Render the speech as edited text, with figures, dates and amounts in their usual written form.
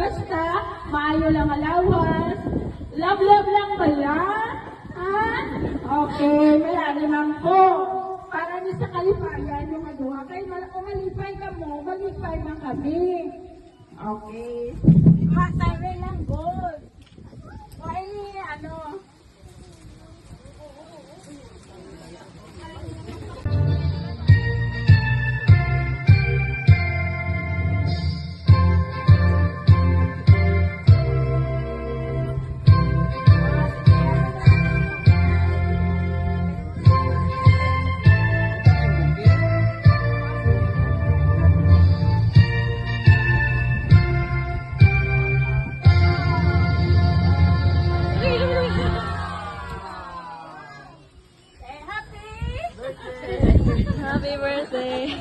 basta, maayo lang alawas. Love lang pala. Ha? Okay, wala naman po. Para niyo sa kalipayan yung magawa. Kaya kung malipay ka mo, malipay man kami. Okay. Matare lang, good. O, ano, Happy birthday!